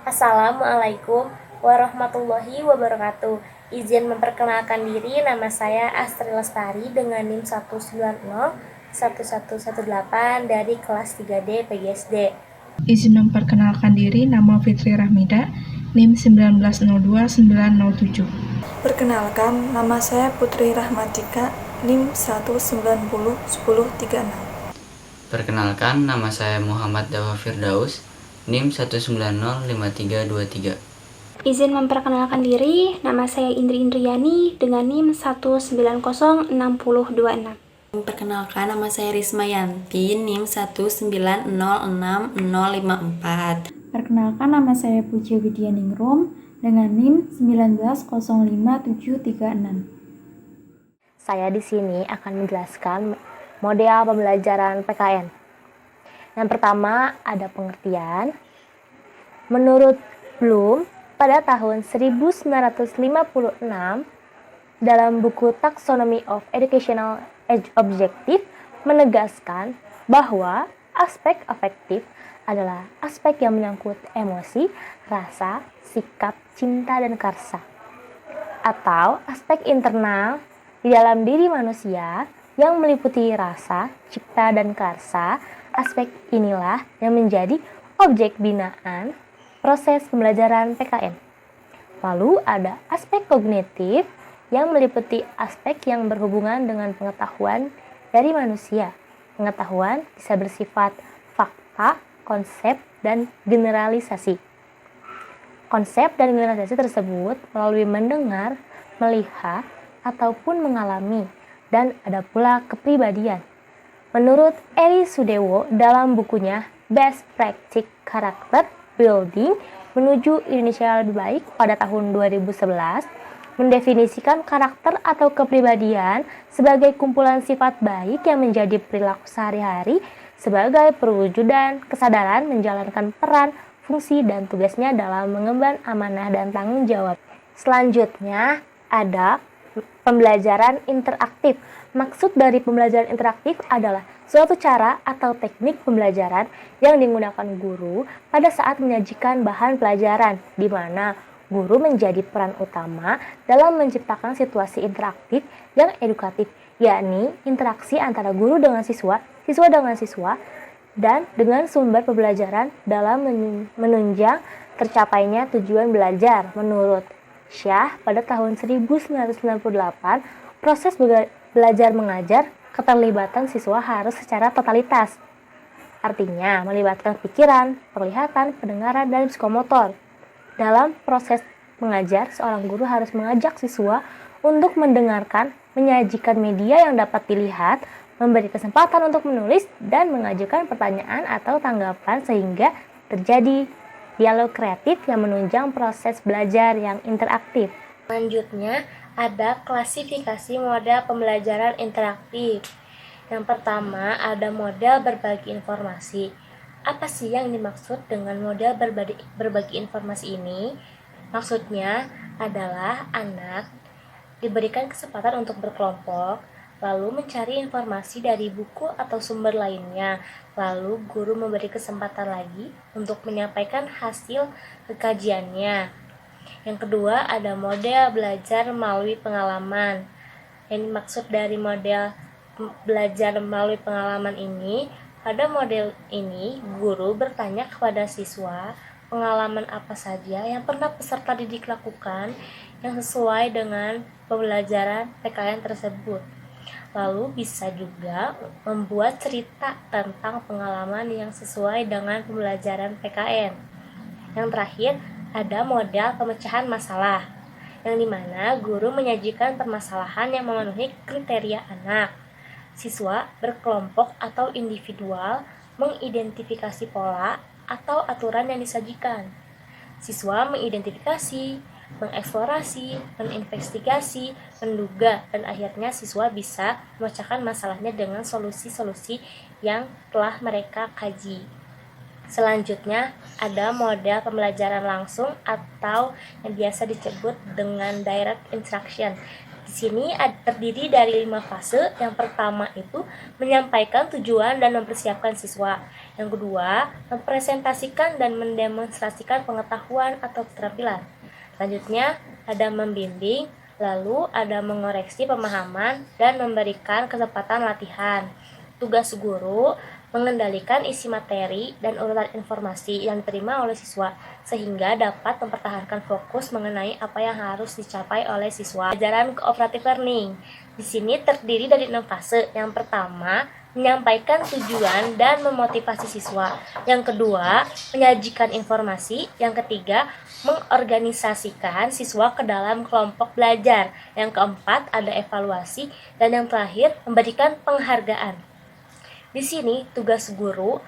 Assalamualaikum warahmatullahi wabarakatuh. Izin memperkenalkan diri, nama saya Astri Lestari dengan NIM 1901118 dari kelas 3D PGSD. Izin memperkenalkan diri, nama Fitri Rahmida, NIM 1902907. Perkenalkan, nama saya Putri Rahmatika, NIM 1901036. Perkenalkan, nama saya Muhammad Dawa Firdaus, NIM 1905323. Izin memperkenalkan diri, nama saya Indri Indriani dengan NIM 1906026. Perkenalkan, nama saya Risma Yanti, NIM 1906054. Perkenalkan, nama saya Puji Widyaningrum dengan NIM 1905736. Saya di sini akan menjelaskan model pembelajaran PKN. Yang pertama ada pengertian. Menurut Bloom, pada tahun 1956, dalam buku Taxonomy of Educational Objective menegaskan bahwa aspek afektif adalah aspek yang menyangkut emosi, rasa, sikap, cinta, dan karsa. Atau aspek internal di dalam diri manusia yang meliputi rasa, cipta, dan karsa. Aspek inilah yang menjadi objek binaan proses pembelajaran PKN. Lalu ada aspek kognitif yang meliputi aspek yang berhubungan dengan pengetahuan dari manusia. Pengetahuan bisa bersifat fakta, konsep, dan generalisasi. Konsep dan generalisasi tersebut melalui mendengar, melihat, ataupun mengalami, dan ada pula kepribadian. Menurut Eri Sudewo dalam bukunya Best Practice Character Building menuju Indonesia lebih baik pada tahun 2011, mendefinisikan karakter atau kepribadian sebagai kumpulan sifat baik yang menjadi perilaku sehari-hari sebagai perwujudan kesadaran menjalankan peran, fungsi, dan tugasnya dalam mengemban amanah dan tanggung jawab. Selanjutnya ada pembelajaran interaktif. Maksud dari pembelajaran interaktif adalah suatu cara atau teknik pembelajaran yang digunakan guru pada saat menyajikan bahan pelajaran, di mana guru menjadi peran utama dalam menciptakan situasi interaktif yang edukatif, yakni interaksi antara guru dengan siswa, siswa dengan siswa, dan dengan sumber pembelajaran dalam menunjang tercapainya tujuan belajar. Menurut Syah, pada tahun 1998, proses belajar mengajar keterlibatan siswa harus secara totalitas. Artinya, melibatkan pikiran, penglihatan, pendengaran, dan psikomotor. Dalam proses mengajar, seorang guru harus mengajak siswa untuk mendengarkan, menyajikan media yang dapat dilihat, memberi kesempatan untuk menulis, dan mengajukan pertanyaan atau tanggapan sehingga terjadi dialog kreatif yang menunjang proses belajar yang interaktif. Selanjutnya, ada klasifikasi model pembelajaran interaktif. Yang pertama, ada model berbagi informasi. Apa sih yang dimaksud dengan model berbagi informasi ini? Maksudnya adalah anak diberikan kesempatan untuk berkelompok, lalu mencari informasi dari buku atau sumber lainnya, lalu guru memberi kesempatan lagi untuk menyampaikan hasil kajiannya. Yang kedua, ada model belajar melalui pengalaman. Yang dimaksud dari model belajar melalui pengalaman ini, pada model ini guru bertanya kepada siswa pengalaman apa saja yang pernah peserta didik lakukan yang sesuai dengan pembelajaran PKN tersebut. Lalu bisa juga membuat cerita tentang pengalaman yang sesuai dengan pembelajaran PKN. Yang terakhir, ada model pemecahan masalah, yang dimana guru menyajikan permasalahan yang memenuhi kriteria anak. Siswa berkelompok atau individual mengidentifikasi pola atau aturan yang disajikan. Siswa mengidentifikasi, mengeksplorasi, menginvestigasi, menduga, dan akhirnya siswa bisa memecahkan masalahnya dengan solusi-solusi yang telah mereka kaji. Selanjutnya, ada model pembelajaran langsung atau yang biasa disebut dengan direct instruction. Di Sini terdiri dari 5 fase. Yang pertama itu menyampaikan tujuan dan mempersiapkan siswa. Yang kedua, mempresentasikan dan mendemonstrasikan pengetahuan atau keterampilan. Selanjutnya, ada membimbing, lalu ada mengoreksi pemahaman dan memberikan kesempatan latihan. Tugas guru mengendalikan isi materi dan urutan informasi yang diterima oleh siswa sehingga dapat mempertahankan fokus mengenai apa yang harus dicapai oleh siswa. Pelajaran cooperative learning di sini terdiri dari 6 fase. Yang pertama, menyampaikan tujuan dan memotivasi siswa. Yang kedua, menyajikan informasi. Yang ketiga, mengorganisasikan siswa ke dalam kelompok belajar. Yang keempat, ada evaluasi. Dan yang terakhir, memberikan penghargaan. Di sini, tugas guru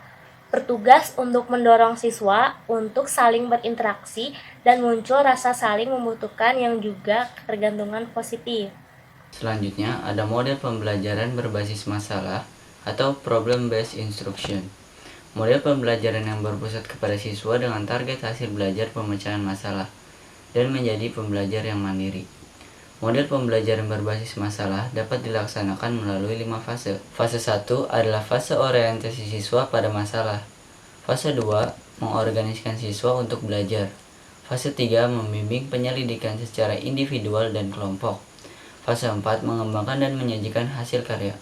bertugas untuk mendorong siswa untuk saling berinteraksi dan muncul rasa saling membutuhkan yang juga ketergantungan positif. Selanjutnya, ada model pembelajaran berbasis masalah atau problem-based instruction. Model pembelajaran yang berpusat kepada siswa dengan target hasil belajar pemecahan masalah dan menjadi pembelajar yang mandiri. Model pembelajaran berbasis masalah dapat dilaksanakan melalui 5 fase. Fase 1 adalah fase orientasi siswa pada masalah. Fase 2 mengorganisasikan siswa untuk belajar. Fase 3 membimbing penyelidikan secara individual dan kelompok. Fase 4 mengembangkan dan menyajikan hasil karya.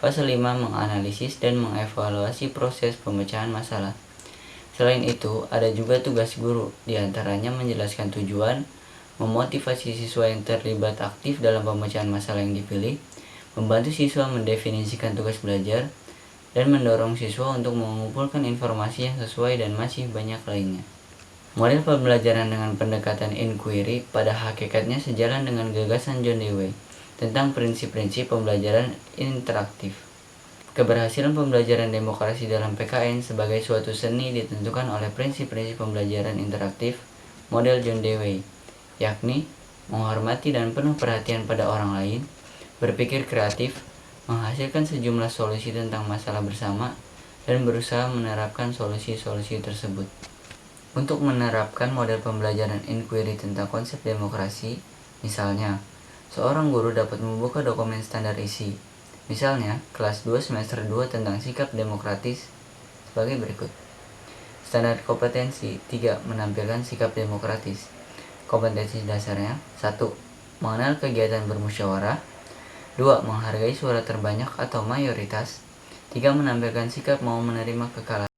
Fase 5 menganalisis dan mengevaluasi proses pemecahan masalah. Selain itu, ada juga tugas guru, diantaranya menjelaskan tujuan, memotivasi siswa yang terlibat aktif dalam pemecahan masalah yang dipilih, membantu siswa mendefinisikan tugas belajar, dan mendorong siswa untuk mengumpulkan informasi yang sesuai dan masih banyak lainnya. Model pembelajaran dengan pendekatan inquiry pada hakikatnya sejalan dengan gagasan John Dewey tentang prinsip-prinsip pembelajaran interaktif. Keberhasilan pembelajaran demokrasi dalam PKN sebagai suatu seni ditentukan oleh prinsip-prinsip pembelajaran interaktif model John Dewey, yakni menghormati dan penuh perhatian pada orang lain, berpikir kreatif, menghasilkan sejumlah solusi tentang masalah bersama, dan berusaha menerapkan solusi-solusi tersebut. Untuk menerapkan model pembelajaran inquiry tentang konsep demokrasi, misalnya, seorang guru dapat membuka dokumen standar isi, misalnya kelas 2 semester 2 tentang sikap demokratis sebagai berikut. Standar kompetensi 3 menampilkan sikap demokratis. Kompetensi dasarnya 1. Mengenal kegiatan bermusyawarah. 2. Menghargai suara terbanyak atau mayoritas. 3. Menampilkan sikap mau menerima kekalahan.